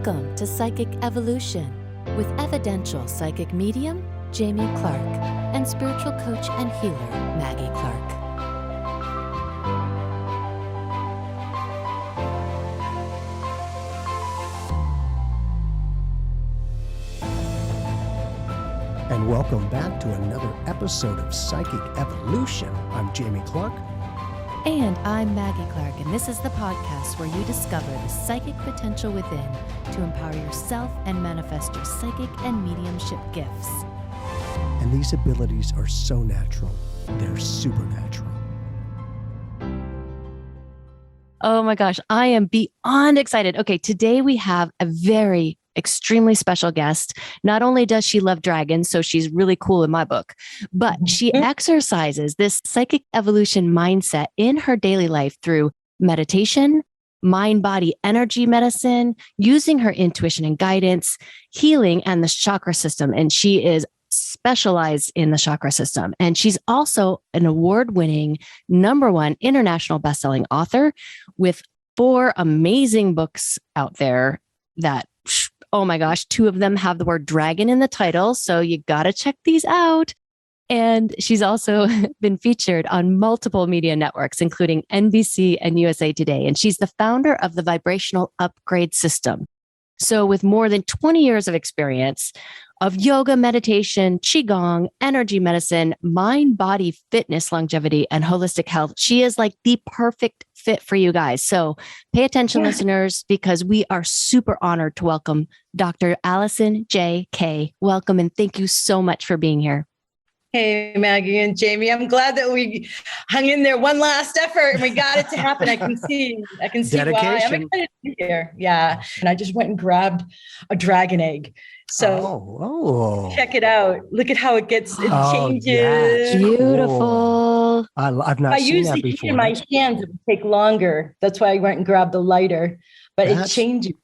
Welcome to Psychic Evolution with evidential psychic medium Jamie Clark and spiritual coach and healer Maggie Clark. And welcome back to another episode of Psychic Evolution. I'm Jamie Clark. And I'm Maggie Clark, and this is the podcast where you discover the psychic potential within to empower yourself and manifest your psychic and mediumship gifts. And these abilities are so natural. They're supernatural. Oh my gosh, I am beyond excited. Okay, today we have a very extremely special guest. Not only does she love dragons, so she's really cool in my book, but she exercises this psychic evolution mindset in her daily life through meditation, mind-body energy medicine, using her intuition and guidance, healing, and the chakra system. And she is specialized in the chakra system. And she's also an award-winning #1 international best-selling author with 4 amazing books out there that, oh my gosh, 2 of them have the word dragon in the title. So you got to check these out. And she's also been featured on multiple media networks, including NBC and USA Today. And she's the founder of the Vibrational UPgrade System. So with more than 20 years of experience of yoga, meditation, qigong, energy medicine, mind, body, fitness, longevity, and holistic health, she is like the perfect fit for you guys. So pay attention, listeners, because we are super honored to welcome Dr. Alison J. K. Welcome, and thank you so much for being here. Hey, Maggie and Jamie. I'm glad that we hung in there one last effort and we got it to happen. I can see Dedication. Why. I'm excited to be here. Yeah. And I just went and grabbed a dragon egg. So check it out. Look at how it changes. Yeah. Beautiful. I've not seen that before. If I use it in my hands, it would take longer. That's why I went and grabbed the lighter, but it changes.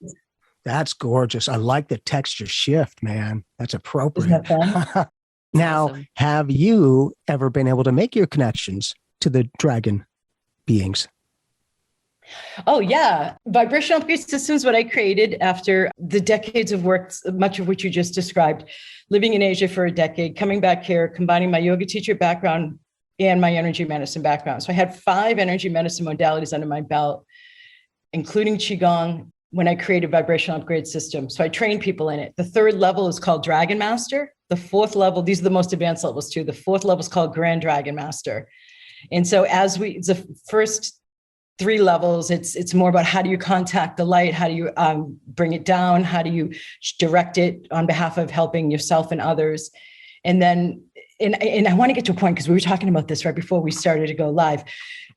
That's gorgeous. I like the texture shift, man. That's appropriate. Isn't that fun? Now, Awesome. Have you ever been able to make your connections to the dragon beings? Oh, yeah. Vibrational UPgrade System is what I created after the decades of work, much of which you just described, living in Asia for a decade, coming back here, combining my yoga teacher background and my energy medicine background. So I had 5 energy medicine modalities under my belt, including qigong, when I created Vibrational UPgrade System. So I train people in it. The 3rd level is called Dragon Master. The 4th level, these are the most advanced levels too. The 4th level is called Grand Dragon Master. And so the first 3 levels, it's more about how do you contact the light? How do you bring it down? How do you direct it on behalf of helping yourself and others? And then, and I want to get to a point because we were talking about this right before we started to go live.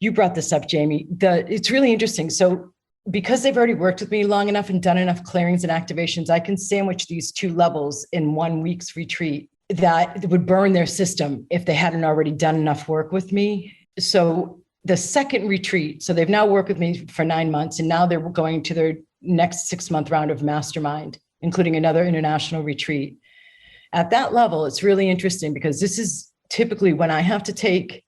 You brought this up, Jamie. It's really interesting. So because they've already worked with me long enough and done enough clearings and activations, I can sandwich these 2 levels in 1 week's retreat that would burn their system if they hadn't already done enough work with me. So the 2nd retreat, so they've now worked with me for 9 months, and now they're going to their next 6-month round of mastermind, including another international retreat. At that level, it's really interesting because this is typically when I have to take,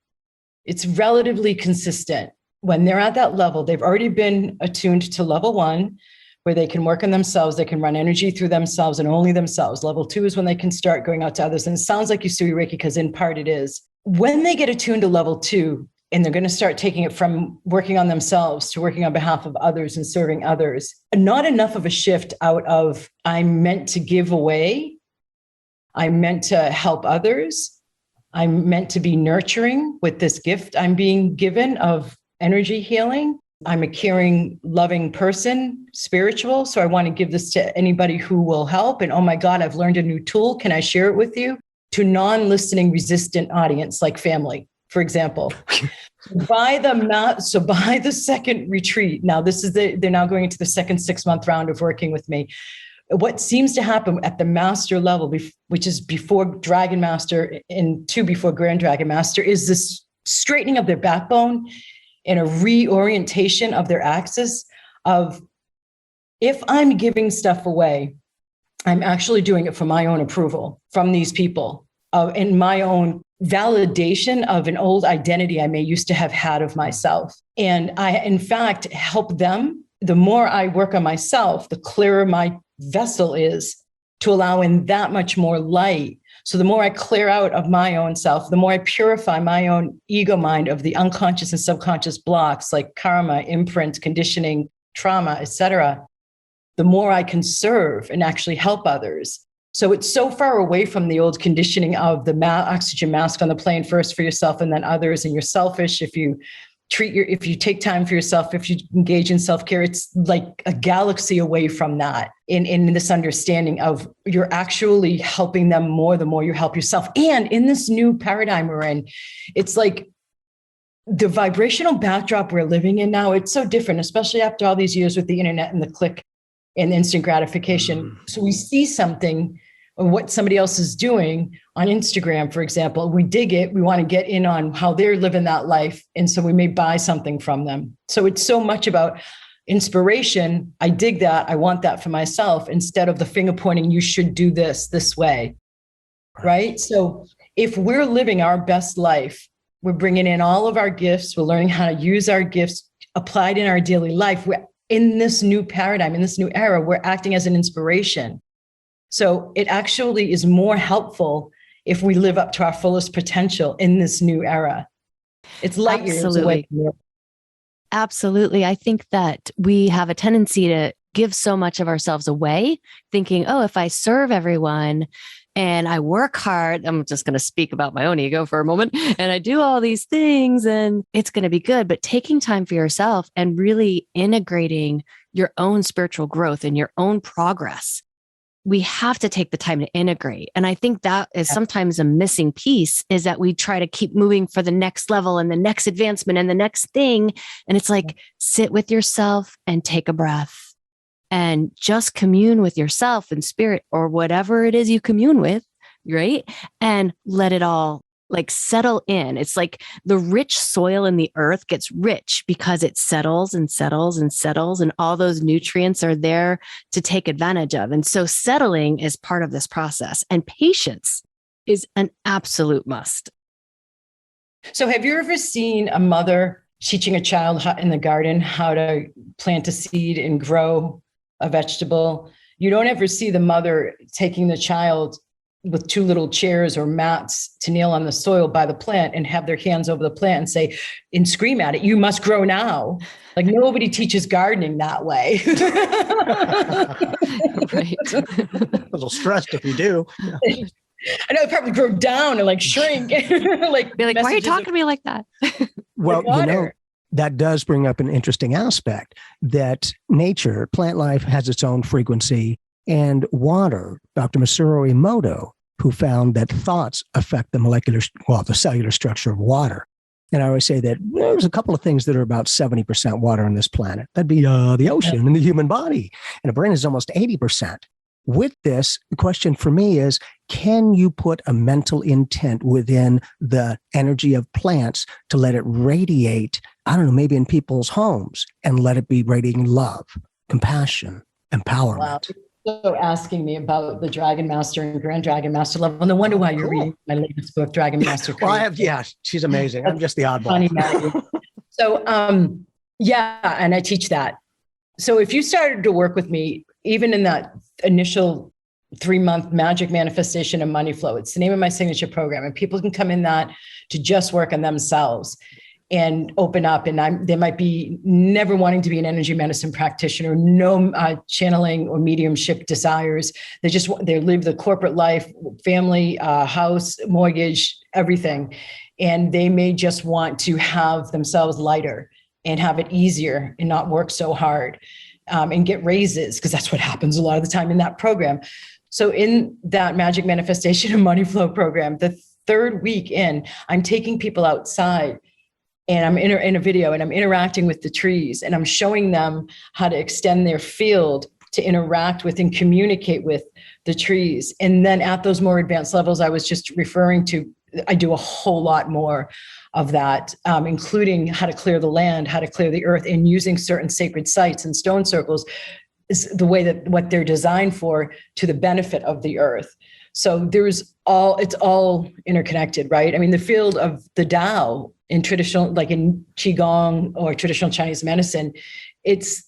it's relatively consistent. When they're at that level, they've already been attuned to level 1, where they can work on themselves. They can run energy through themselves and only themselves. Level 2 is when they can start going out to others. And it sounds like Usui Reiki, because in part it is. When they get attuned to level 2, and they're going to start taking it from working on themselves to working on behalf of others and serving others, not enough of a shift out of I'm meant to give away, I'm meant to help others, I'm meant to be nurturing with this gift I'm being given of energy healing. I'm a caring, loving person, spiritual. So I want to give this to anybody who will help. And oh my God, I've learned a new tool. Can I share it with you? To non-listening resistant audience, like family, for example. By the 2nd retreat, now they're now going into the 2nd 6-month round of working with me. What seems to happen at the master level, which is before Dragon Master and 2 before Grand Dragon Master, is this straightening of their backbone and a reorientation of their axis of, if I'm giving stuff away, I'm actually doing it for my own approval from these people, and my own validation of an old identity I may used to have had of myself. And I, in fact, help them. The more I work on myself, the clearer my vessel is to allow in that much more light. So the more I clear out of my own self, the more I purify my own ego mind of the unconscious and subconscious blocks like karma, imprint, conditioning, trauma, etc., the more I can serve and actually help others. So it's so far away from the old conditioning of the oxygen mask on the plane, first for yourself and then others, and you're selfish if you take time for yourself, if you engage in self-care. It's like a galaxy away from that in this understanding of you're actually helping them more the more you help yourself. And in this new paradigm we're in, it's like the vibrational backdrop we're living in now, it's so different, especially after all these years with the internet and the click and instant gratification. So we see something or what somebody else is doing on Instagram, for example, we dig it. We want to get in on how they're living that life. And so we may buy something from them. So it's so much about inspiration. I dig that. I want that for myself instead of the finger pointing, you should do this way. Right? So if we're living our best life, we're bringing in all of our gifts. We're learning how to use our gifts applied in our daily life. We're in this new paradigm, in this new era, we're acting as an inspiration. So it actually is more helpful if we live up to our fullest potential in this new era. It's light years away. Absolutely. I think that we have a tendency to give so much of ourselves away, thinking, oh, if I serve everyone and I work hard, I'm just going to speak about my own ego for a moment, and I do all these things and it's going to be good. But taking time for yourself and really integrating your own spiritual growth and your own progress, we have to take the time to integrate. And I think that is sometimes a missing piece, is that we try to keep moving for the next level and the next advancement and the next thing. And it's like, sit with yourself and take a breath and just commune with yourself and spirit or whatever it is you commune with, right? And let it all like settle in. It's like the rich soil in the earth gets rich because it settles and settles and settles, and all those nutrients are there to take advantage of. And so settling is part of this process, and patience is an absolute must. So have you ever seen a mother teaching a child in the garden how to plant a seed and grow a vegetable? You don't ever see the mother taking the child with two little chairs or mats to kneel on the soil by the plant and have their hands over the plant and say, and scream at it, you must grow now. Like nobody teaches gardening that way. Right. A little stressed if you do. Yeah. I know, it probably grow down and like shrink. Like, be like, why are you talking to me like that? Well, you know, that does bring up an interesting aspect that nature, plant life has its own frequency. And water, Dr. Masaru Emoto, who found that thoughts affect the cellular structure of water. And I always say that there's a couple of things that are about 70% water on this planet. That'd be the ocean and the human body. And the brain is almost 80%. With this, the question for me is, can you put a mental intent within the energy of plants to let it radiate, I don't know, maybe in people's homes, and let it be radiating love, compassion, empowerment? Wow. So asking me about the Dragon Master and Grand Dragon Master level. No wonder why you're reading my latest book, Dragon Master. Well, I have, she's amazing. I'm just the oddball. So, and I teach that. So if you started to work with me, even in that initial 3-month magic manifestation and money flow, it's the name of my signature program, and people can come in that to just work on themselves and open up. And they might be never wanting to be an energy medicine practitioner, no channeling or mediumship desires. They live the corporate life, family, house, mortgage, everything. And they may just want to have themselves lighter and have it easier and not work so hard and get raises, because that's what happens a lot of the time in that program. So in that magic manifestation and money flow program, the 3rd week in, I'm taking people outside. And I'm in a video and I'm interacting with the trees, and I'm showing them how to extend their field to interact with and communicate with the trees. And then at those more advanced levels I was just referring to, I do a whole lot more of that, including how to clear the land, how to clear the earth, and using certain sacred sites and stone circles is the way that what they're designed for, to the benefit of the earth. So it's all interconnected, right? I mean, the field of the Tao in traditional, like in Qigong or traditional Chinese medicine, it's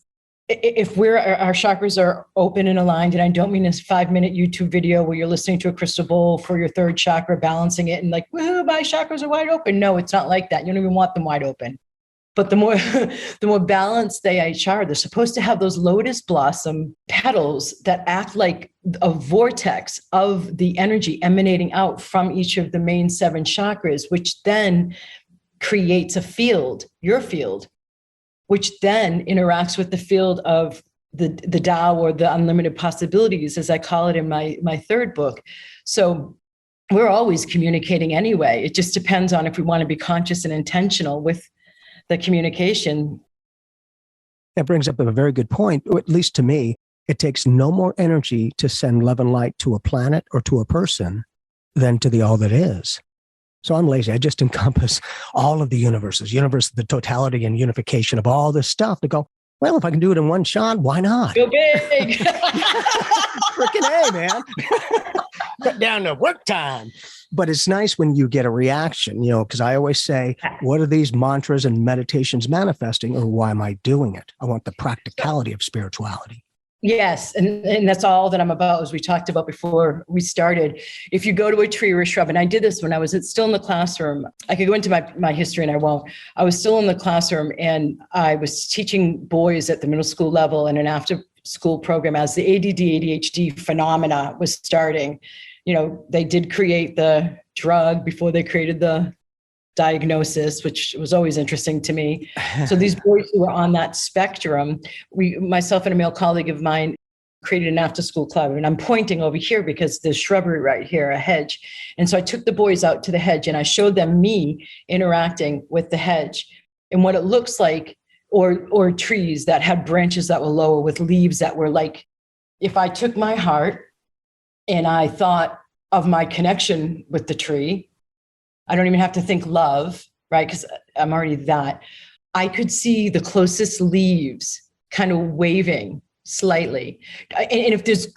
if our chakras are open and aligned, and I don't mean this 5-minute YouTube video where you're listening to a crystal bowl for your third chakra, balancing it and like, woohoo, my chakras are wide open. No, it's not like that. You don't even want them wide open. But the more the more balanced they are, they're supposed to have those lotus blossom petals that act like a vortex of the energy emanating out from each of the main 7 chakras, which then creates a field, your field, which then interacts with the field of the Tao, or the unlimited possibilities, as I call it in my third book. So we're always communicating anyway. It just depends on if we want to be conscious and intentional with the communication. That brings up a very good point. At least to me, it takes no more energy to send love and light to a planet or to a person than to the all that is. So I'm lazy. I just encompass all of the universes, the totality and unification of all this stuff to go, well, if I can do it in one shot, why not? Go big. Freaking A, man. Cut down to work time. But it's nice when you get a reaction, because I always say, what are these mantras and meditations manifesting, or why am I doing it? I want the practicality of spirituality. Yes. And that's all that I'm about, as we talked about before we started. If you go to a tree or a shrub, and I did this when I was still in the classroom, I could go into my history and I won't. I was still in the classroom and I was teaching boys at the middle school level in an after school program as the ADD, ADHD phenomena was starting. They did create the drug before they created the diagnosis, which was always interesting to me. So these boys who were on that spectrum, myself and a male colleague of mine created an after school club. And I'm pointing over here because there's shrubbery right here, a hedge. And so I took the boys out to the hedge and I showed them me interacting with the hedge and what it looks like, or trees that had branches that were lower with leaves that were like, if I took my heart and I thought of my connection with the tree, I don't even have to think love, right? Because I'm already that. I could see the closest leaves kind of waving slightly. And if there's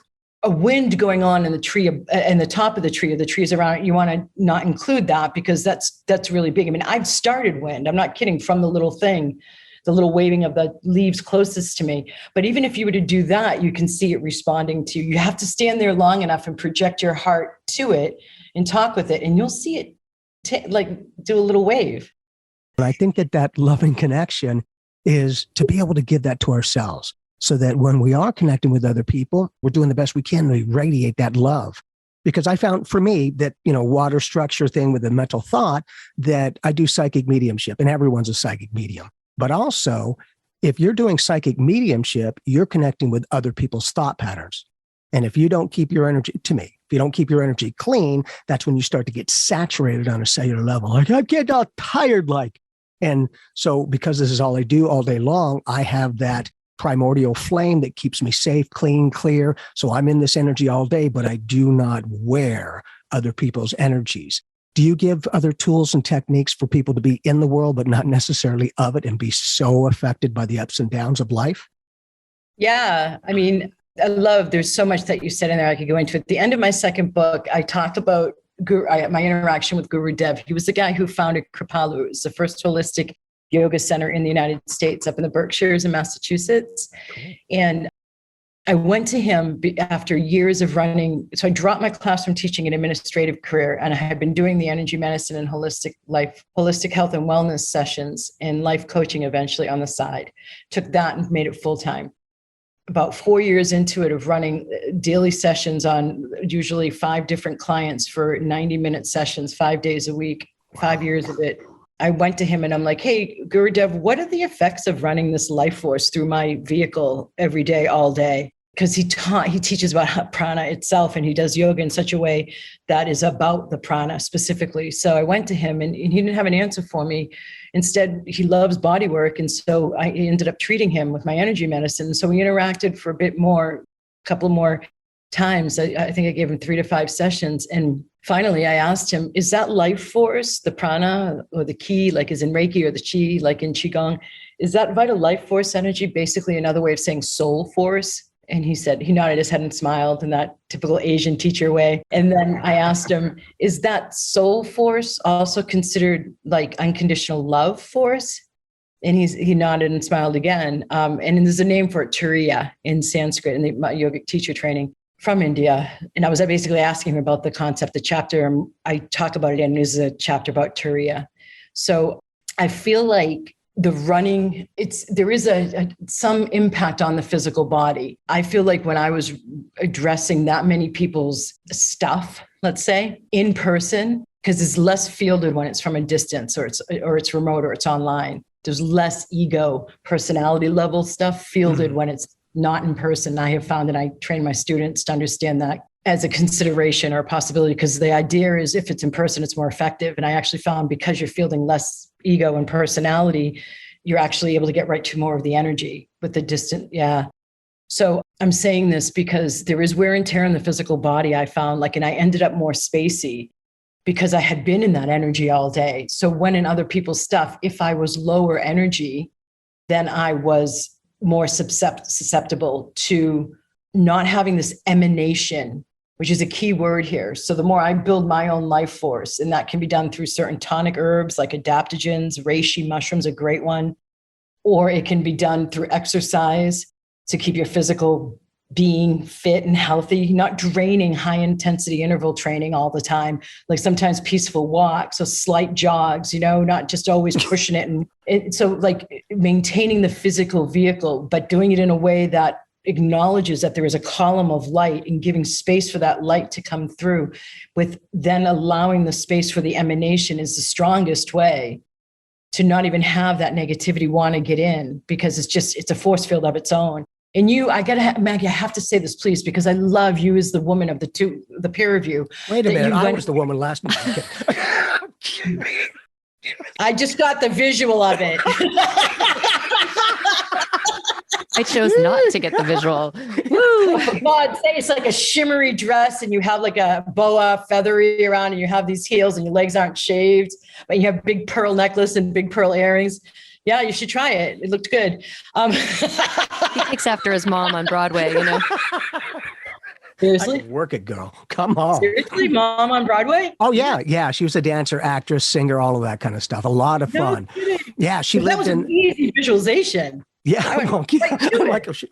a wind going on in the tree and the top of the tree or the trees around it, you want to not include that because that's really big. I mean, I've started wind. I'm not kidding, from the little thing, the little waving of the leaves closest to me. But even if you were to do that, you can see it responding to you. You have to stand there long enough and project your heart to it and talk with it, and you'll see it do a little wave. And I think that loving connection is to be able to give that to ourselves so that when we are connecting with other people, we're doing the best we can to radiate that love. Because I found for me that, water structure thing with the mental thought, that I do psychic mediumship, and everyone's a psychic medium. But also, if you're doing psychic mediumship, you're connecting with other people's thought patterns. And if you don't keep your energy, to me, if you don't keep your energy clean, that's when you start to get saturated on a cellular level. Like, I get all tired, and so because this is all I do all day long, I have that primordial flame that keeps me safe, clean, clear. So I'm in this energy all day, but I do not wear other people's energies. Do you give other tools and techniques for people to be in the world, but not necessarily of it, and be so affected by the ups and downs of life? Yeah. I mean, there's so much that you said in there I could go into. At the end of my second book, I talk about my interaction with Guru Dev. He was the guy who founded Kripalu. It was the first holistic yoga center in the United States up in the Berkshires in Massachusetts. Cool. And I went to him after years of running. So I dropped my classroom teaching and administrative career, and I had been doing the energy medicine and holistic health and wellness sessions and life coaching eventually on the side. Took that and made it full time. About 4 years into it of running daily sessions on usually 5 different clients for 90-minute sessions, 5 days a week, 5 years of it. I went to him and I'm like, hey, Guru Dev, what are the effects of running this life force through my vehicle every day, all day? Because he teaches about prana itself, and he does yoga in such a way that is about the prana specifically. So I went to him and he didn't have an answer for me. Instead, he loves body work. And so I ended up treating him with my energy medicine. So we interacted for a couple more times. I think I gave him 3 to 5 sessions. And finally, I asked him, is that life force, the prana or the ki, like is in Reiki, or the chi, like in Qigong, is that vital life force energy basically another way of saying soul force? And he nodded his head and smiled in that typical Asian teacher way. And then I asked him, is that soul force also considered like unconditional love force? And he nodded and smiled again. And there's a name for it, Turiya, in Sanskrit, in my yogic teacher training from India. And I was basically asking him about the concept, the chapter. And I talk about it, and there's a chapter about Turiya. So I feel like the running, there is some impact on the physical body. I feel like when I was addressing that many people's stuff, let's say, in person, because it's less fielded when it's from a distance, or it's remote, or it's online. There's less ego, personality level stuff fielded when it's not in person. I have found that I train my students to understand that as a consideration or a possibility, because the idea is if it's in person, it's more effective. And I actually found because you're fielding less ego and personality, you're actually able to get right to more of the energy with the distant. Yeah. So I'm saying this because there is wear and tear in the physical body, I found, and I ended up more spacey because I had been in that energy all day. So when in other people's stuff, if I was lower energy, then I was more susceptible to not having this emanation, which is a key word here. So the more I build my own life force, and that can be done through certain tonic herbs like adaptogens, reishi mushrooms, a great one, or it can be done through exercise to keep your physical being fit and healthy, not draining high intensity interval training all the time, like sometimes peaceful walks, so slight jogs, not just always pushing it. And so like maintaining the physical vehicle, but doing it in a way that acknowledges that there is a column of light and giving space for that light to come through, with then allowing the space for the emanation is the strongest way to not even have that negativity want to get in, because it's a force field of its own. And Maggie, I have to say this, please, because I love you as the woman of the peer review. Wait a minute. I was the woman last night. I just got the visual of it. I chose not to get the visual. Oh, for God's sake, it's like a shimmery dress, and you have like a boa feathery around, and you have these heels, and your legs aren't shaved, but you have big pearl necklace and big pearl earrings. Yeah, you should try it. It looked good. He takes after his mom on Broadway, Seriously? Work it, girl. Come on. Seriously, mom on Broadway? Oh, yeah. Yeah. She was a dancer, actress, singer, all of that kind of stuff. A lot of fun. Yeah. She lived in. That was an easy visualization. Yeah. I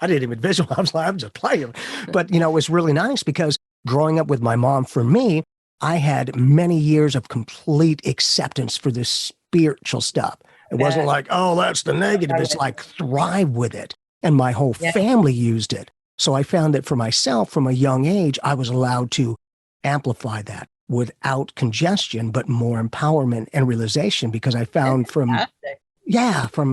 didn't even visualize. I was just playing. But, it was really nice because growing up with my mom, for me, I had many years of complete acceptance for this spiritual stuff. It wasn't like, oh, that's the negative. It's like thrive with it. And my whole family used it. So I found that for myself, from a young age, I was allowed to amplify that without congestion, but more empowerment and realization, because I found from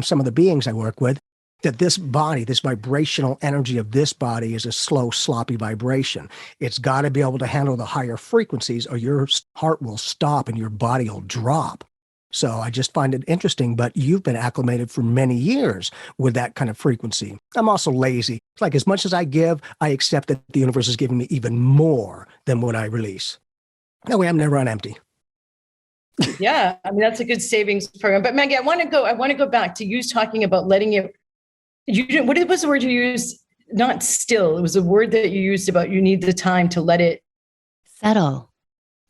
some of the beings I work with that this body, this vibrational energy of this body is a slow, sloppy vibration. It's got to be able to handle the higher frequencies or your heart will stop and your body will drop. So I just find it interesting, but you've been acclimated for many years with that kind of frequency. I'm also lazy. It's like as much as I give, I accept that the universe is giving me even more than what I release. That way I'm never on empty. Yeah, I mean, that's a good savings program. But Maggie, I want to go back to you talking about letting it, what was the word you used? Not still. It was a word that you used about you need the time to let it settle.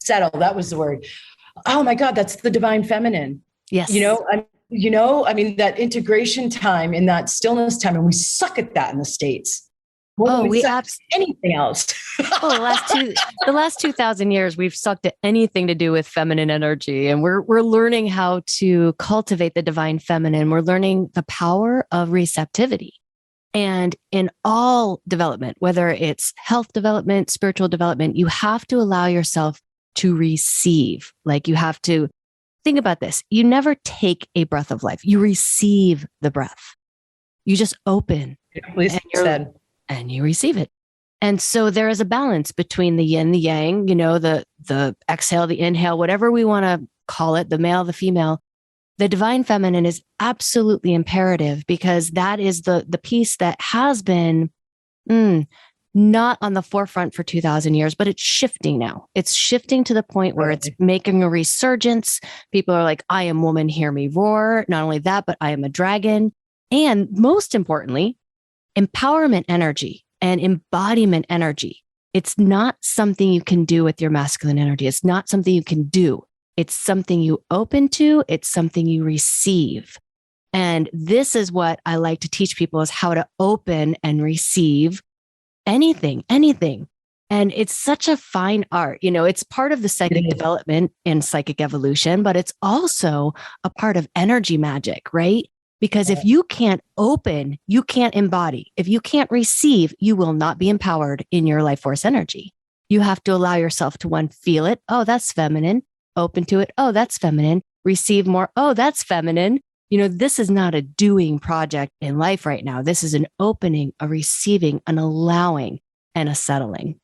That was the word. Oh my God, that's the divine feminine. Yes. I mean, that integration time and that stillness time, and we suck at that in the States. Anything else. The last 2,000 years, we've sucked at anything to do with feminine energy, and we're learning how to cultivate the divine feminine. We're learning the power of receptivity. And in all development, whether it's health development, spiritual development, you have to allow yourself to receive. Like you have to think about this. You never take a breath of life. You receive the breath. You just open and you receive it. And so there is a balance between the yin, the yang, the exhale, the inhale, whatever we want to call it, the male, the female. The divine feminine is absolutely imperative because that is the piece that has been not on the forefront for 2,000 years, but it's shifting now. It's shifting to the point where it's making a resurgence. People are like, I am woman, hear me roar. Not only that, but I am a dragon. And most importantly, empowerment energy and embodiment energy. It's not something you can do with your masculine energy. It's not something you can do. It's something you open to. It's something you receive. And this is what I like to teach people, is how to open and receive anything. And it's such a fine art. It's part of the psychic development and psychic evolution, but it's also a part of energy magic, right? Because if you can't open, you can't embody. If you can't receive, you will not be empowered in your life force energy. You have to allow yourself to feel it. Oh, that's feminine. Open to it. Oh, that's feminine. Receive more. Oh, that's feminine. This is not a doing project in life right now. This is an opening, a receiving, an allowing, and a settling.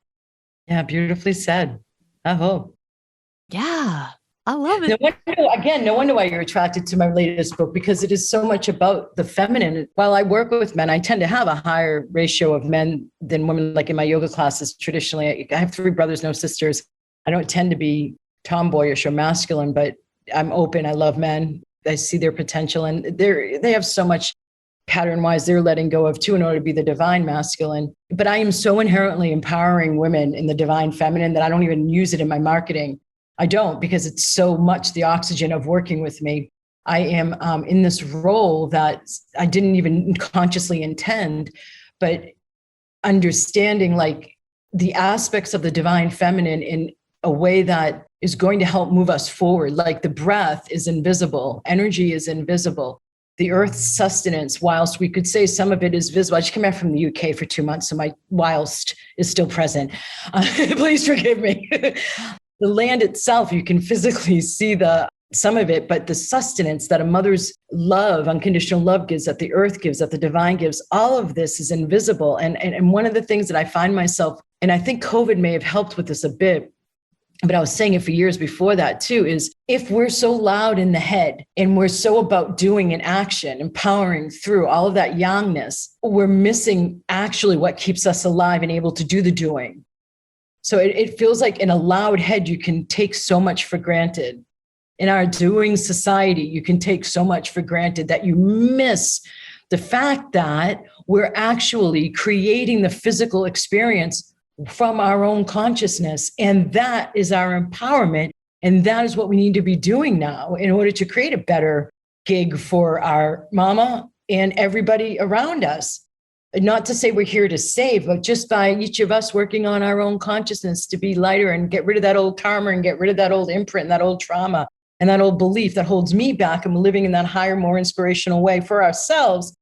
Yeah, beautifully said. I hope. Yeah, I love it. No wonder why you're attracted to my latest book, because it is so much about the feminine. While I work with men, I tend to have a higher ratio of men than women, like in my yoga classes. Traditionally, I have 3 brothers, no sisters. I don't tend to be tomboyish or masculine, but I'm open. I love men. I see their potential, and they have so much pattern-wise they're letting go of too in order to be the divine masculine. But I am so inherently empowering women in the divine feminine that I don't even use it in my marketing. I don't, because it's so much the oxygen of working with me. I am in this role that I didn't even consciously intend, but understanding like the aspects of the divine feminine in a way that is going to help move us forward. Like the breath is invisible, energy is invisible. The earth's sustenance, whilst we could say some of it is visible. I just came back from the UK for 2 months, so my whilst is still present. Please forgive me. The land itself, you can physically see some of it, but the sustenance that a mother's love, unconditional love gives, that the earth gives, that the divine gives, all of this is invisible. And one of the things that I find myself, and I think COVID may have helped with this a bit, but I was saying it for years before that too, is if we're so loud in the head and we're so about doing and action, empowering through all of that youngness, we're missing actually what keeps us alive and able to do the doing. So it feels like in a loud head, you can take so much for granted. In our doing society, you can take so much for granted that you miss the fact that we're actually creating the physical experience from our own consciousness. And that is our empowerment. And that is what we need to be doing now in order to create a better gig for our mama and everybody around us. Not to say we're here to save, but just by each of us working on our own consciousness to be lighter and get rid of that old karma and get rid of that old imprint and that old trauma and that old belief that holds me back, and living in that higher, more inspirational way for ourselves.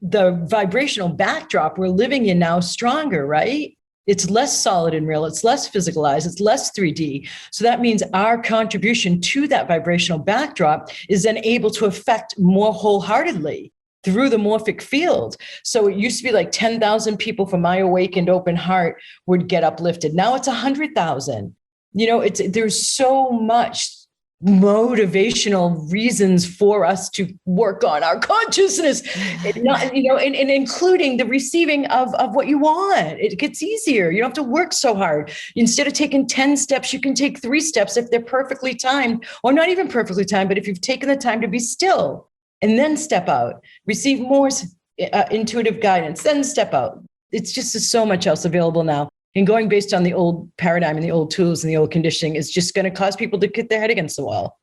The vibrational backdrop we're living in now is stronger, right? It's less solid and real. It's less physicalized. It's less 3D. So that means our contribution to that vibrational backdrop is then able to affect more wholeheartedly through the morphic field. So it used to be like 10,000 people from my awakened open heart would get uplifted. Now it's 100,000. There's so much motivational reasons for us to work on our consciousness, and including the receiving of what you want. It gets easier. You don't have to work so hard. Instead of taking 10 steps, you can take 3 steps if they're perfectly timed, or not even perfectly timed, but if you've taken the time to be still and then step out, receive more intuitive guidance, then step out. It's just so much else available now. And going based on the old paradigm and the old tools and the old conditioning is just going to cause people to get their head against the wall.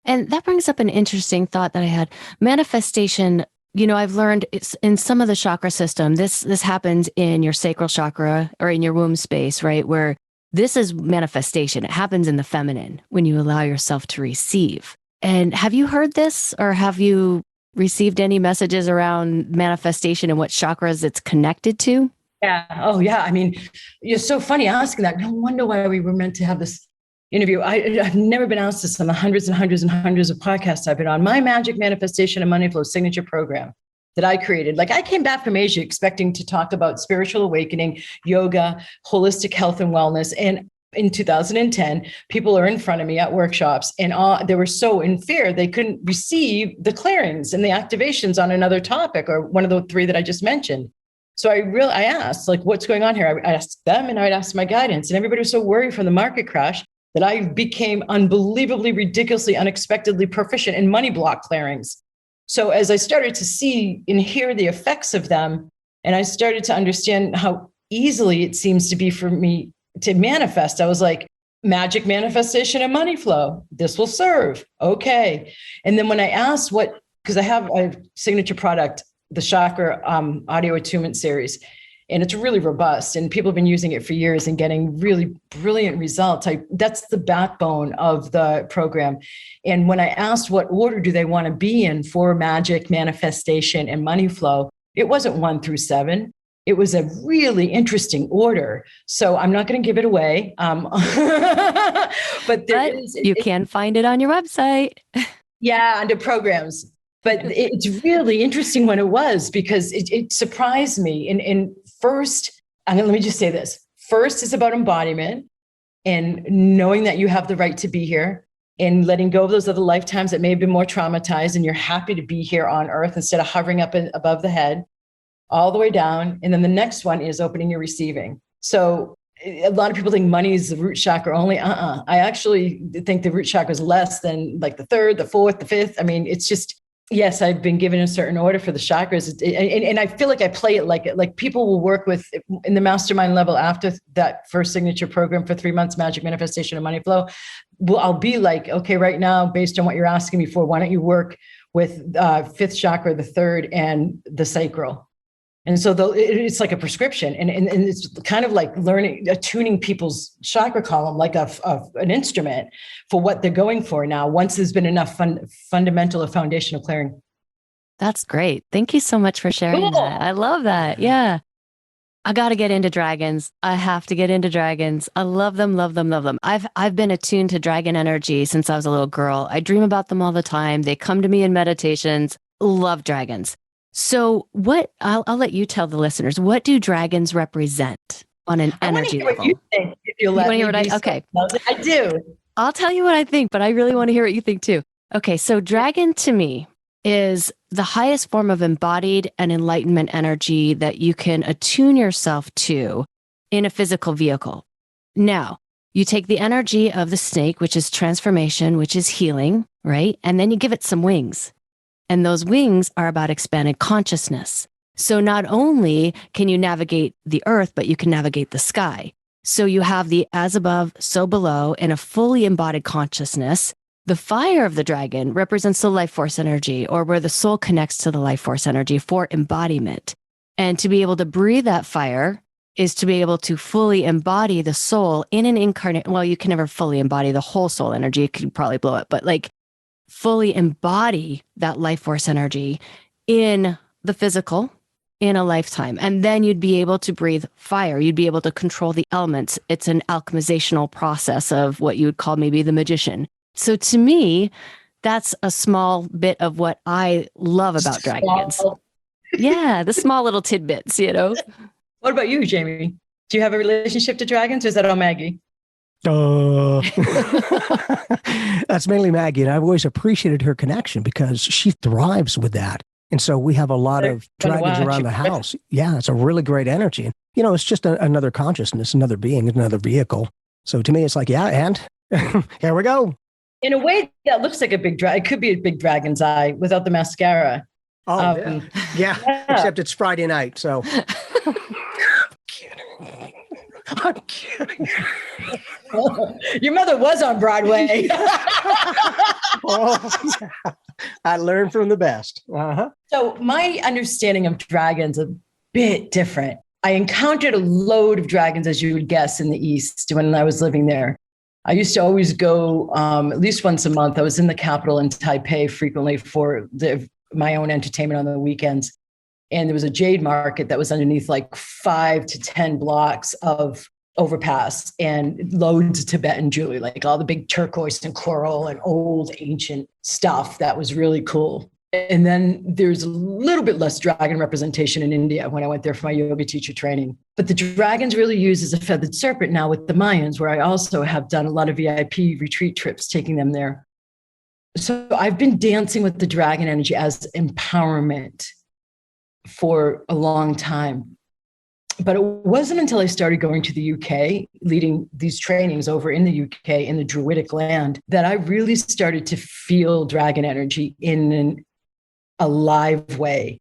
And that brings up an interesting thought that I had. Manifestation, I've learned it's in some of the chakra system. This happens in your sacral chakra or in your womb space, right? Where this is manifestation. It happens in the feminine when you allow yourself to receive. And have you heard this, or have you received any messages around manifestation and what chakras it's connected to? Yeah. Oh, yeah. I mean, you're so funny asking that. No wonder why we were meant to have this interview. I've never been asked this on the hundreds and hundreds and hundreds of podcasts I've been on. My Magic Manifestation and Money Flow signature program that I created. Like, I came back from Asia expecting to talk about spiritual awakening, yoga, holistic health and wellness. And in 2010, people are in front of me at workshops, and they were so in fear they couldn't receive the clearings and the activations on another topic or one of the 3 that I just mentioned. So I asked, like, what's going on here? I asked them, and I'd ask my guidance. And everybody was so worried from the market crash that I became unbelievably, ridiculously, unexpectedly proficient in money block clearings. So as I started to see and hear the effects of them, and I started to understand how easily it seems to be for me to manifest, I was like, magic manifestation and money flow. This will serve. Okay. And then when I asked what because I have a signature product, the chakra audio attunement series, and it's really robust, and people have been using it for years and getting really brilliant results. That's the backbone of the program. And when I asked what order do they want to be in for magic, manifestation, and money flow, it wasn't 1 through 7. It was a really interesting order. So I'm not going to give it away. But you can find it on your website. Yeah, under programs. But it's really interesting when it was, because it surprised me. And first, let me just say this. First is about embodiment and knowing that you have the right to be here and letting go of those other lifetimes that may have been more traumatized, and you're happy to be here on earth instead of hovering up above the head, all the way down. And then the next one is opening your receiving. So a lot of people think money is the root chakra only. I actually think the root chakra is less than like the 3rd, the 4th, the 5th. I mean, it's just, yes, I've been given a certain order for the chakras. And I feel like I play it like people will work with in the mastermind level after that first signature program for 3 months, magic, manifestation, and money flow. Well, I'll be like, okay, right now, based on what you're asking me for, why don't you work with 5th chakra, the 3rd, and the sacral? And so it's like a prescription, and it's kind of like attuning people's chakra column like an instrument for what they're going for now, once there's been enough fundamental or foundational clearing. That's great. Thank you so much for sharing Cool. that. I love that. Yeah. I got to get into dragons. I have to get into dragons. I love them, love them, love them. I've been attuned to dragon energy since I was a little girl. I dream about them all the time. They come to me in meditations. Love dragons. So I'll let you tell the listeners, what do dragons represent on an energy level? What you think, if you'll let me. Okay. I do. I'll tell you what I think, but I really want to hear what you think too. Okay. So dragon to me is the highest form of embodied and enlightenment energy that you can attune yourself to in a physical vehicle. Now, you take the energy of the snake, which is transformation, which is healing, right? And then you give it some wings. And those wings are about expanded consciousness. So not only can you navigate the earth, but you can navigate the sky. So you have the as above, so below, in a fully embodied consciousness. The fire of the dragon represents the life force energy, or where the soul connects to the life force energy for embodiment. And to be able to breathe that fire is to be able to fully embody the soul in an incarnate. Well, you can never fully embody the whole soul energy. You could probably blow it, but like fully embody that life force energy in the physical in a lifetime. And then you'd be able to breathe fire. You'd be able to control the elements. It's an alchemizational process of what you would call maybe the magician. So to me, that's a small bit of what I love about dragons. Yeah, the small little tidbits, you know. What about you, Jamie? Do you have a relationship to dragons, or is that all Maggie? That's mainly Maggie. And I've always appreciated her connection because she thrives with that. And so we have a lot of dragons around the house. Yeah, it's a really great energy. And, you know, it's just another consciousness, another being, another vehicle. So to me, it's like, yeah, and here we go. In a way, that looks like a big dragon. It could be a big dragon's eye without the mascara. Oh, yeah. Except it's Friday night, so. I'm kidding. Your mother was on Broadway. Oh, yeah. I learned from the best. Uh-huh. So my understanding of dragons is a bit different. I encountered a load of dragons, as you would guess, in the East when I was living there. I used to always go at least once a month. I was in the capital in Taipei frequently for my own entertainment on the weekends. And there was a jade market that was underneath like 5 to 10 blocks of overpass and loads of Tibetan jewelry, like all the big turquoise and coral and old ancient stuff that was really cool. And then there's a little bit less dragon representation in India when I went there for my yoga teacher training. But the dragons really used as a feathered serpent now with the Mayans, where I also have done a lot of VIP retreat trips, taking them there. So I've been dancing with the dragon energy as empowerment for a long time. But it wasn't until I started going to the UK, leading these trainings over in the UK, in the Druidic land, that I really started to feel dragon energy in an alive way.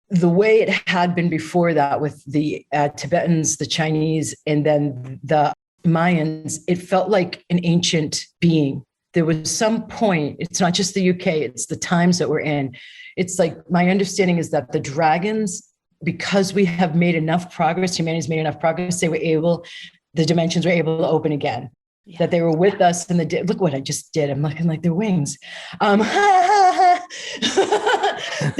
The way it had been before that with the Tibetans, the Chinese, and then the Mayans, it felt like an ancient being. there was some point, it's not just the UK, it's the times that we're in. It's like, my understanding is that the dragons, because we have made enough progress, humanity's made enough progress, the dimensions were able to open again. Yeah. That they were with us in look what I just did. I'm looking like their wings. They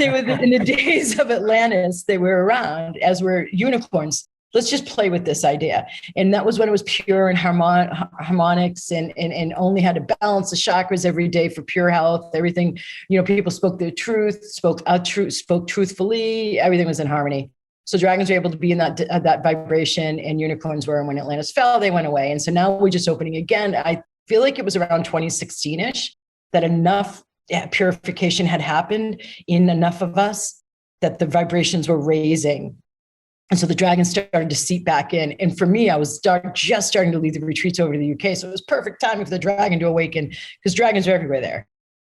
were in the days of Atlantis, they were around, as were unicorns. Let's just play with this idea. And that was when it was pure and harmonics and only had to balance the chakras every day for pure health. Everything, people spoke their truth, spoke truthfully. Everything was in harmony. So dragons were able to be in that vibration, and unicorns were. And when Atlantis fell, they went away. And so now we're just opening again. I feel like it was around 2016-ish that enough purification had happened in enough of us that the vibrations were raising. And so the dragons started to seep back in. And for me, I was just starting to lead the retreats over to the UK. So it was perfect timing for the dragon to awaken, because dragons are everywhere there.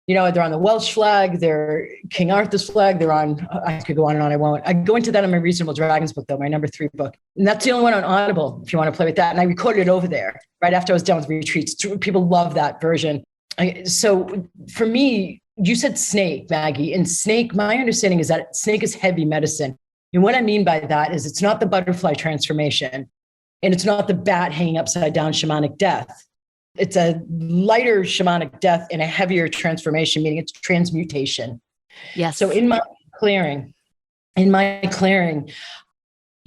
They're on the Welsh flag, they're King Arthur's flag, they're on, I could go on and on, I won't. I go into that in my Reasonable Dragons book, though, my number 3 book. And that's the only one on Audible, if you want to play with that. And I recorded it over there right after I was done with retreats. People love that version. So for me, you said snake, Maggie, and snake, my understanding is that snake is heavy medicine. And what I mean by that is it's not the butterfly transformation, and it's not the bat hanging upside down shamanic death. It's a lighter shamanic death and a heavier transformation, meaning it's transmutation. Yes. So in my clearing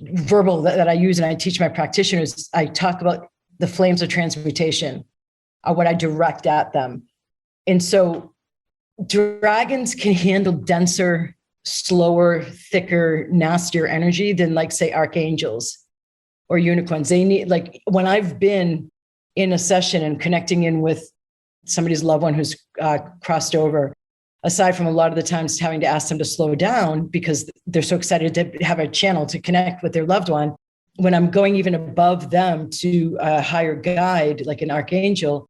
verbal that I use and I teach my practitioners, I talk about the flames of transmutation are what I direct at them. And so dragons can handle denser, slower, thicker, nastier energy than, like, say, archangels or unicorns. They need, like, when I've been in a session and connecting in with somebody's loved one who's crossed over, aside from a lot of the times having to ask them to slow down because they're so excited to have a channel to connect with their loved one, when I'm going even above them to a higher guide, like an archangel,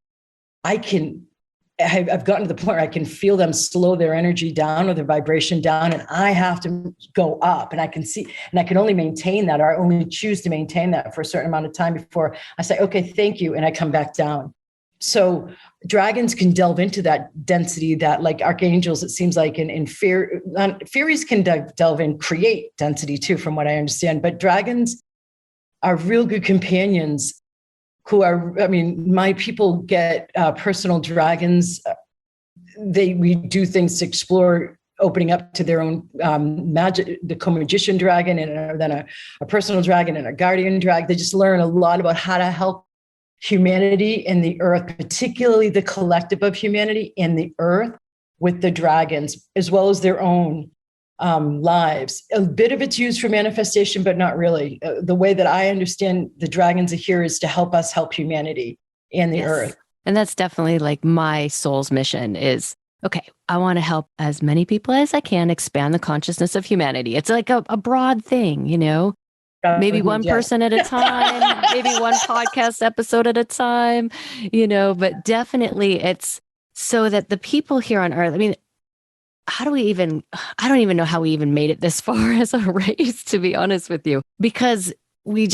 I've gotten to the point where I can feel them slow their energy down or their vibration down, and I have to go up, and I can see, and I can only maintain that, or I only choose to maintain that for a certain amount of time before I say, okay, thank you. And I come back down. So dragons can delve into that density that, like archangels, it seems like in fairies can delve in, create density too, from what I understand, but dragons are real good companions my people get personal dragons. We do things to explore opening up to their own magic, the co-magician dragon, and then a personal dragon and a guardian dragon. They just learn a lot about how to help humanity and the earth, particularly the collective of humanity and the earth, with the dragons, as well as their own lives. A bit of it's used for manifestation, but not really. The way that I understand the dragons are here is to help us help humanity and the earth. And that's definitely like my soul's mission is, okay, I want to help as many people as I can expand the consciousness of humanity. It's like a broad thing, maybe one person at a time, maybe one podcast episode at a time, but definitely it's so that the people here on earth, I don't even know how we even made it this far as a race, to be honest with you, because we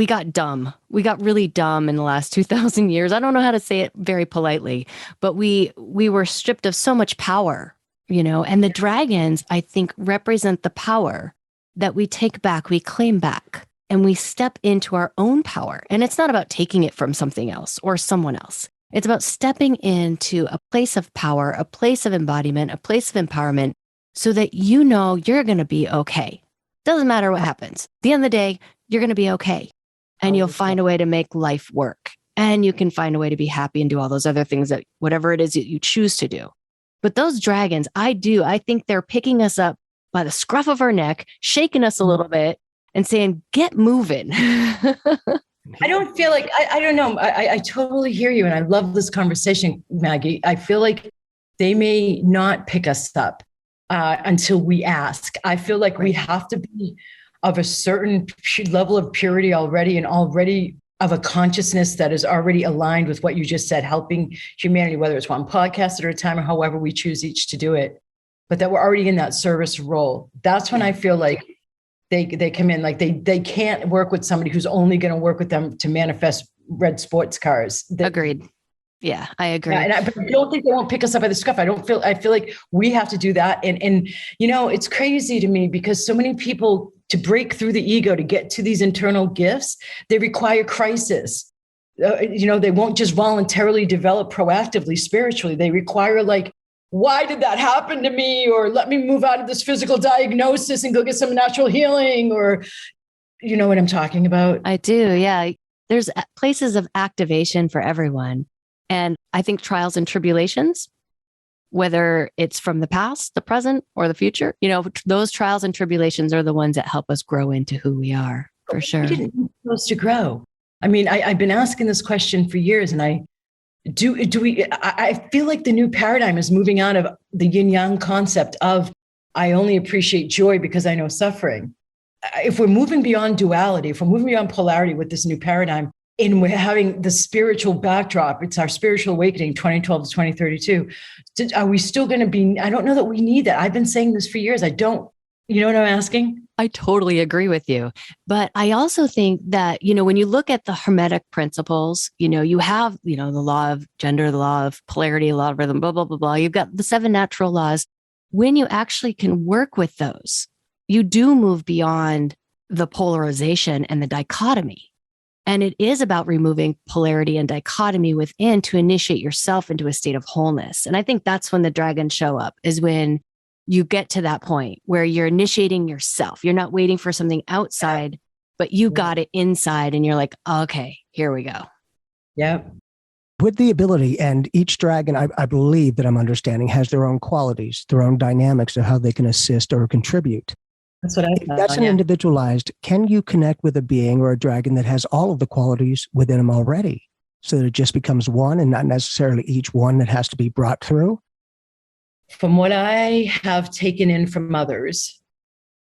got dumb. We got really dumb in the last 2,000 years. I don't know how to say it very politely, but we were stripped of so much power, and the dragons, I think, represent the power that we take back, we claim back, and we step into our own power. And it's not about taking it from something else or someone else. It's about stepping into a place of power, a place of embodiment, a place of empowerment, so that you're going to be okay. Doesn't matter what happens. At the end of the day, you're going to be okay. And you'll find a way to make life work. And you can find a way to be happy and do all those other things, that whatever it is that you choose to do. But those dragons, I think they're picking us up by the scruff of our neck, shaking us a little bit and saying, get moving. I don't feel like, I don't know. I totally hear you. And I love this conversation, Maggie. I feel like they may not pick us up until we ask. I feel like we have to be of a certain level of purity already, and already of a consciousness that is already aligned with what you just said, helping humanity, whether it's one podcast at a time or however we choose each to do it, but that we're already in that service role. That's when I feel like they come in, like they can't work with somebody who's only going to work with them to manifest red sports cars. Agreed. Yeah, I agree. Yeah, but I don't think they won't pick us up by the scruff. I feel like we have to do that. And it's crazy to me because so many people, to break through the ego, to get to these internal gifts, they require crisis. They won't just voluntarily develop proactively spiritually. They require why did that happen to me? Or let me move out of this physical diagnosis and go get some natural healing, or you know what I'm talking about? I do. Yeah. There's places of activation for everyone. And I think trials and tribulations, whether it's from the past, the present, or the future, those trials and tribulations are the ones that help us grow into who we are, for sure. We didn't need those to grow. I mean, I've been asking this question for years, and I feel like the new paradigm is moving out of the yin yang concept of I only appreciate joy because I know suffering. If we're moving beyond duality, if we're moving beyond polarity with this new paradigm, and we're having the spiritual backdrop, it's our spiritual awakening, 2012 to 2032. Are we still going to be, I don't know that we need that. I've been saying this for years. I don't, you know what I'm asking? I totally agree with you. But I also think that, when you look at the Hermetic principles, you have, the law of gender, the law of polarity, the law of rhythm, blah, blah, blah, blah. You've got the 7 natural laws. When you actually can work with those, you do move beyond the polarization and the dichotomy. And it is about removing polarity and dichotomy within to initiate yourself into a state of wholeness. And I think that's when the dragons show up, is when you get to that point where you're initiating yourself. You're not waiting for something outside, but you got it inside and you're like, okay, here we go. Yeah. With the ability, and each dragon, I believe that I'm understanding, has their own qualities, their own dynamics of how they can assist or contribute. That's what I found. That's an individualized. Can you connect with a being or a dragon that has all of the qualities within them already, so that it just becomes one and not necessarily each one that has to be brought through? From what I have taken in from others,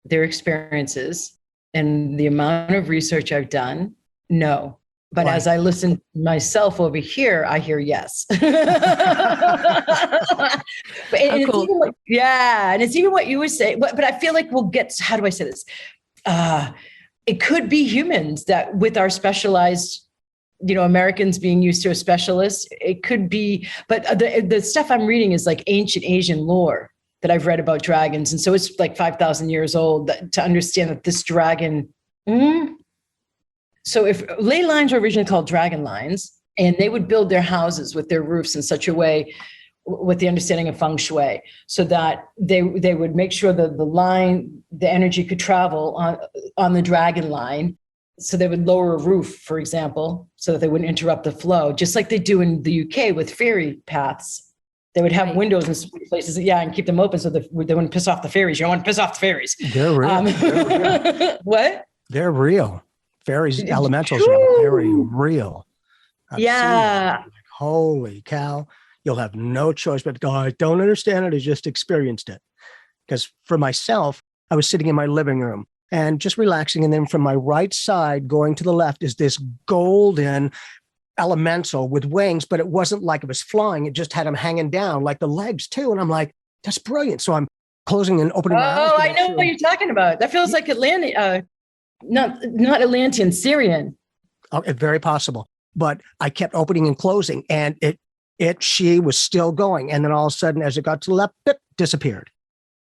their experiences, and the amount of research I've done, no. But as I listen myself over here, I hear yes. But it's cool. and it's even what you would say. But I feel like we'll get. How do I say this? It could be humans that, with our specialized, Americans being used to a specialist. It could be. But the stuff I'm reading is like ancient Asian lore that I've read about dragons, and so it's like 5,000 years old to understand that this dragon. So if ley lines were originally called dragon lines, and they would build their houses with their roofs in such a way, with the understanding of feng shui, so that they would make sure that the energy could travel on the dragon line. So they would lower a roof, for example, so that they wouldn't interrupt the flow, just like they do in the UK with fairy paths. They would have windows in places, and keep them open so that they wouldn't piss off the fairies. You don't want to piss off the fairies. They're real. They're real. What? They're real. Fairies, elementals are very real. I've seen them. Like, holy cow. You'll have no choice but to go, I don't understand it. I just experienced it. Because for myself, I was sitting in my living room and just relaxing. And then from my right side going to the left is this golden elemental with wings, but it wasn't like it was flying. It just had them hanging down, like the legs too. And I'm like, that's brilliant. So I'm closing and opening my eyes. Oh, I know what you're talking about. That feels like Atlantean, not Atlantean, Syrian. Oh, very possible. But I kept opening and closing, and she was still going. And then all of a sudden, as it got to the left, it disappeared.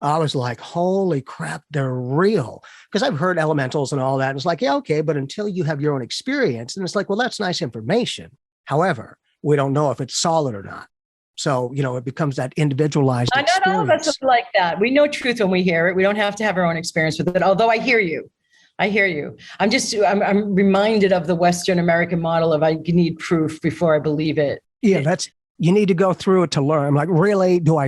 I was like, holy crap, they're real. Because I've heard elementals and all that. And it's like, yeah, okay. But until you have your own experience, and it's like, well, that's nice information. However, we don't know if it's solid or not. So, it becomes that individualized experience. Not all of us are like that. We know truth when we hear it. We don't have to have our own experience with it. Although I hear you. I'm reminded of the Western American model of I need proof before I believe it. Yeah, you need to go through it to learn. I'm like, really? Do I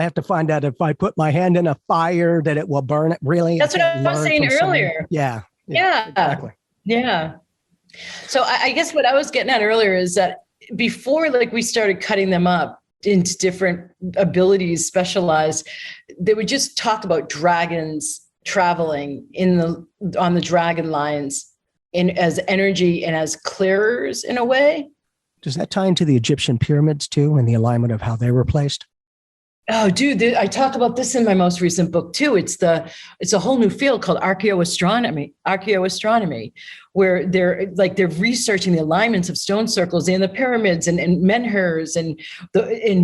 have to find out if I put my hand in a fire that it will burn it? Really? That's what I was saying earlier. Yeah, exactly. Yeah. So I guess what I was getting at earlier is that before we started cutting them up into different abilities, specialized, they would just talk about dragons traveling on the dragon lines as energy and as clearers in a way. Does that tie into the Egyptian pyramids too, and the alignment of how they were placed? Oh, dude, I talk about this in my most recent book too. It's a whole new field called archeo-astronomy, where they're researching the alignments of stone circles and the pyramids and menhirs and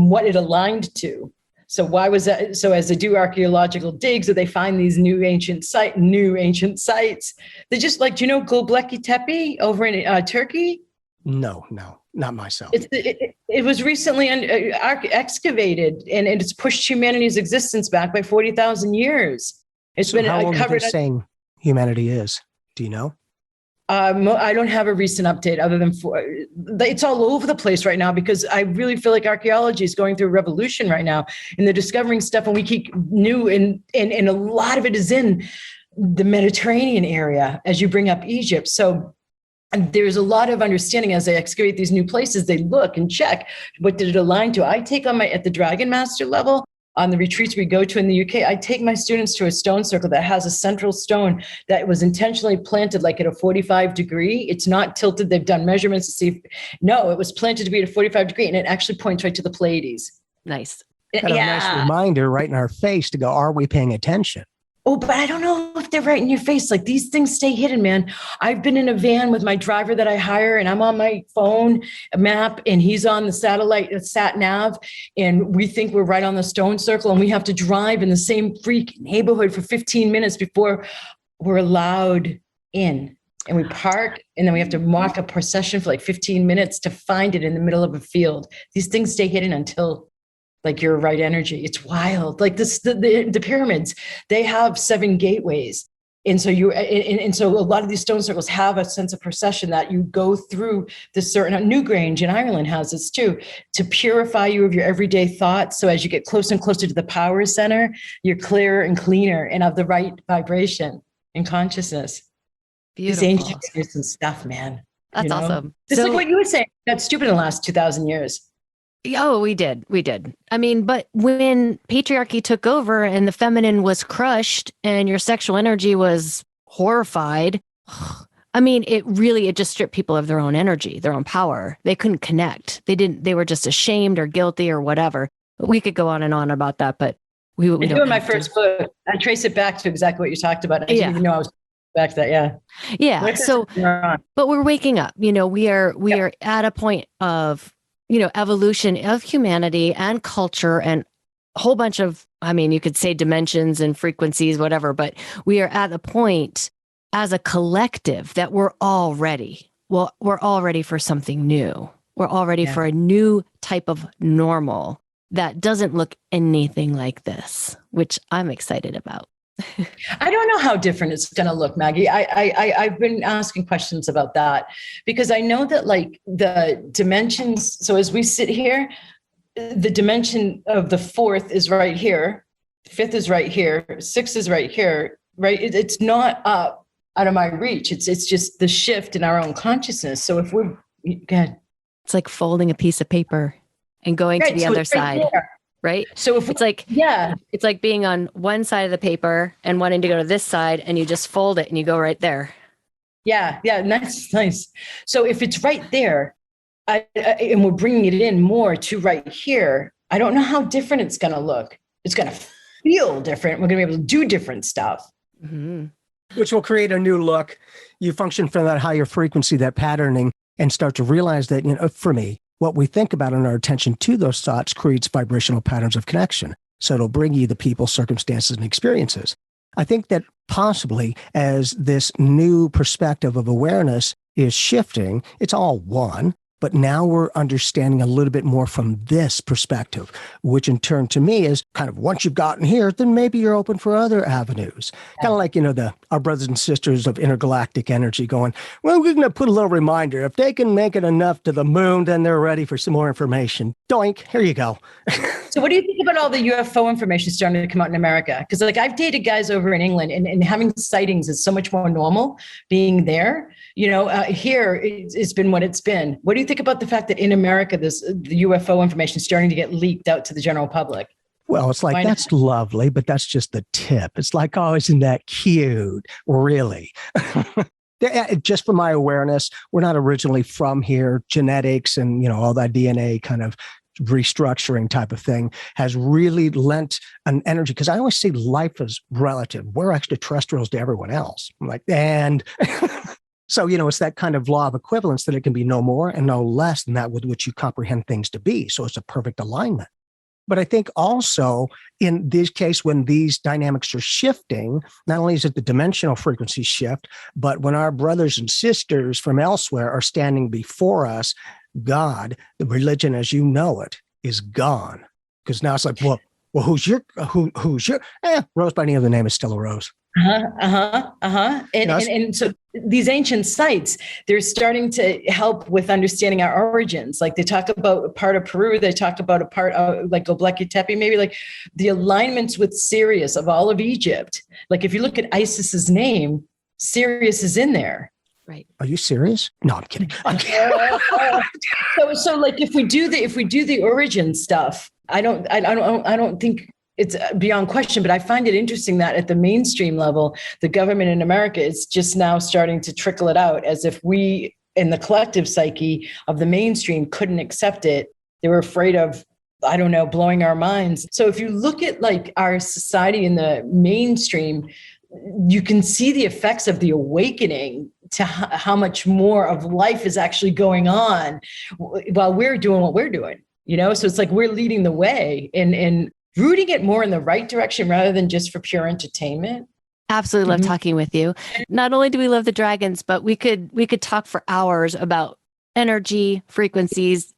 what it aligned to. So why was that? So as they do archaeological digs, or they find these new ancient sites, they just like, do you know Göbekli Tepe over in Turkey? No, not myself. It was recently excavated, and it's pushed humanity's existence back by 40,000 years. It's been how old covered. Are they saying humanity is? Do you know? I don't have a recent update other than it's all over the place right now, because I really feel like archaeology is going through a revolution right now, and they're discovering stuff, and we keep new, and a lot of it is in the Mediterranean area, as you bring up Egypt. So and there's a lot of understanding as they excavate these new places. They look and check, what did it align to? I take at the Dragon Master level, on the retreats we go to in the UK, I take my students to a stone circle that has a central stone that was intentionally planted like at a 45 degree. It's not tilted. They've done measurements to see it was planted to be at a 45 degree, and it actually points right to the Pleiades. Nice. Kind of a nice reminder right in our face to go, are we paying attention? Oh, but I don't know if they're right in your face. Like, these things stay hidden, man. I've been in a van with my driver that I hire, and I'm on my phone map, and he's on the sat nav, and we think we're right on the stone circle, and we have to drive in the same freak neighborhood for 15 minutes before we're allowed in. And we park, and then we have to walk a procession for like 15 minutes to find it in the middle of a field. These things stay hidden until like your right energy. It's wild. Like the pyramids, they have 7 gateways. And so so a lot of these stone circles have a sense of procession that you go through the certain. Newgrange in Ireland has this too, to purify you of your everyday thoughts. So as you get closer and closer to the power center, you're clearer and cleaner and of the right vibration and consciousness. Beautiful. These ancient spirits and stuff, man. That's awesome. Just like what you were saying, got stupid in the last 2,000 years. Oh, we did. I mean, but when patriarchy took over and the feminine was crushed and your sexual energy was horrified, I mean, it just stripped people of their own energy, their own power. They couldn't connect. They were just ashamed or guilty or whatever. We could go on and on about that, but we don't. Doing my first book, I trace it back to exactly what you talked about. I didn't even know I was back to that. Yeah. Yeah. So, but we're waking up, we are at a point of, evolution of humanity and culture and a whole bunch of, you could say dimensions and frequencies, whatever, but we are at a point as a collective that we're all ready. Well, we're all ready for something new. We're all ready for a new type of normal that doesn't look anything like this, which I'm excited about. I don't know how different it's going to look, Maggie. I've been asking questions about that, because I know that like the dimensions. So as we sit here, the dimension of the 4th is right here. 5th is right here. 6th is right here, right? It's not up out of my reach. It's just the shift in our own consciousness. So if we're good. It's like folding a piece of paper and going to the other side. Right. So if it's like being on one side of the paper and wanting to go to this side, and you just fold it and you go right there. Yeah. Nice. So if it's right there, and we're bringing it in more to right here, I don't know how different it's going to look. It's going to feel different. We're going to be able to do different stuff. Mm-hmm. Which will create a new look. You function from that higher frequency, that patterning, and start to realize that, for me, what we think about and our attention to those thoughts creates vibrational patterns of connection. So it'll bring you the people, circumstances, and experiences. I think that possibly as this new perspective of awareness is shifting, it's all one, but now we're understanding a little bit more from this perspective, which in turn to me is kind of, once you've gotten here, then maybe you're open for other avenues. Kind of like, our brothers and sisters of intergalactic energy going, well, we're going to put a little reminder. If they can make it enough to the moon, then they're ready for some more information. Doink, here you go. So what do you think about all the UFO information starting to come out in America? Because like I've dated guys over in England, and having sightings is so much more normal being there. Here it's been what it's been. What do you think about the fact that in America, the UFO information is starting to get leaked out to the general public? Well, it's like, that's lovely, but that's just the tip. It's like, oh, isn't that cute? Really? Just for my awareness, we're not originally from here. Genetics and, all that DNA kind of restructuring type of thing has really lent an energy. Because I always see life as relative. We're extraterrestrials to everyone else. I'm like, and so, it's that kind of law of equivalence that it can be no more and no less than that with which you comprehend things to be. So it's a perfect alignment. But I think also in this case, when these dynamics are shifting, not only is it the dimensional frequency shift, but when our brothers and sisters from elsewhere are standing before us, God, the religion as you know it, is gone. Because now it's like, well, who's your, Rose by any other name is still a Rose. And so these ancient sites, they're starting to help with understanding our origins. Like they talk about a part of Peru, they talk about a part of like Göbekli Tepe, maybe like the alignments with Sirius of all of Egypt. Like if you look at Isis's name, Sirius is in there. Right. Are you serious? No, I'm kidding. So like if we do the origin stuff, I don't think it's beyond question, but I find it interesting that at the mainstream level, the government in America is just now starting to trickle it out as if we in the collective psyche of the mainstream couldn't accept it. They were afraid of, I don't know, blowing our minds. So if you look at like our society in the mainstream, you can see the effects of the awakening to how much more of life is actually going on while we're doing what we're doing, So it's like we're leading the way and rooting it more in the right direction rather than just for pure entertainment. Absolutely love talking with you. Not only do we love the dragons, but we could talk for hours about energy, frequencies,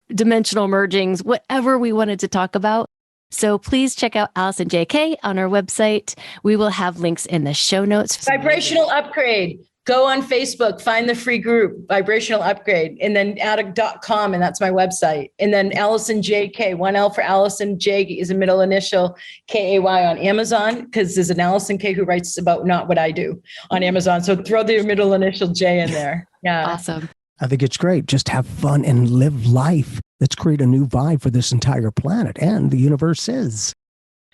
dimensional mergings, whatever we wanted to talk about. So please check out Alison J.K. on our website. We will have links in the show notes. Vibrational Upgrade. Go on Facebook, find the free group, Vibrational Upgrade, and then add a .com, and that's my website. And then Alison J.K., 1L for Alison, J is a middle initial, K-A-Y on Amazon, because there's an Alison K who writes about Not What I Do on Amazon. So throw the middle initial J in there. Yeah. Awesome. I think it's great. Just have fun and live life. Let's create a new vibe for this entire planet and the universe is.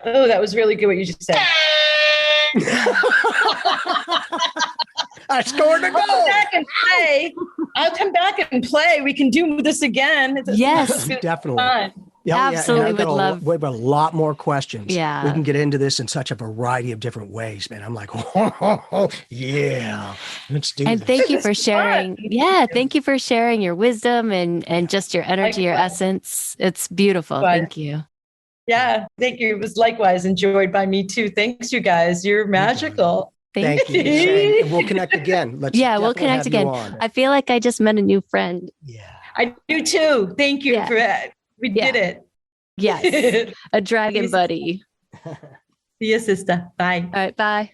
Oh, that was really good what you just said. I scored a goal. I'll come back and play. We can do this again. Yes, definitely. Fun. Absolutely would love. We have a lot more questions. Yeah. We can get into this in such a variety of different ways, man. I'm like, oh, yeah, let's do this. And thank you for sharing. Yeah. Thank you for sharing your wisdom and just your energy, your essence. It's beautiful. Thank you. Yeah. Thank you. It was likewise enjoyed by me too. Thanks, you guys. You're magical. Thank you. And we'll connect again. We'll connect again. I feel like I just met a new friend. Yeah. I do too. Thank you for that. We did it. Yes. A dragon buddy. See you, sister. Bye. All right. Bye.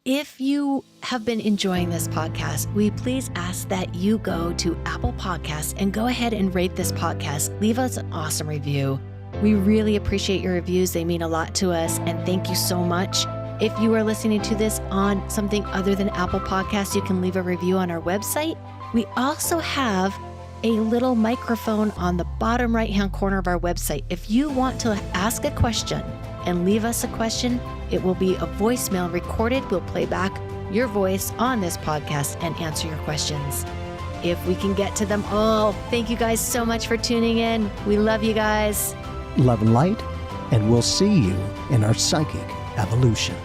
If you have been enjoying this podcast, we please ask that you go to Apple Podcasts and go ahead and rate this podcast. Leave us an awesome review. We really appreciate your reviews. They mean a lot to us. And thank you so much. If you are listening to this on something other than Apple Podcasts, you can leave a review on our website. We also have a little microphone on the bottom right-hand corner of our website. If you want to ask a question and leave us a question, it will be a voicemail recorded. We'll play back your voice on this podcast and answer your questions. If we can get to them all, thank you guys so much for tuning in. We love you guys. Love and light, and we'll see you in our psychic evolution.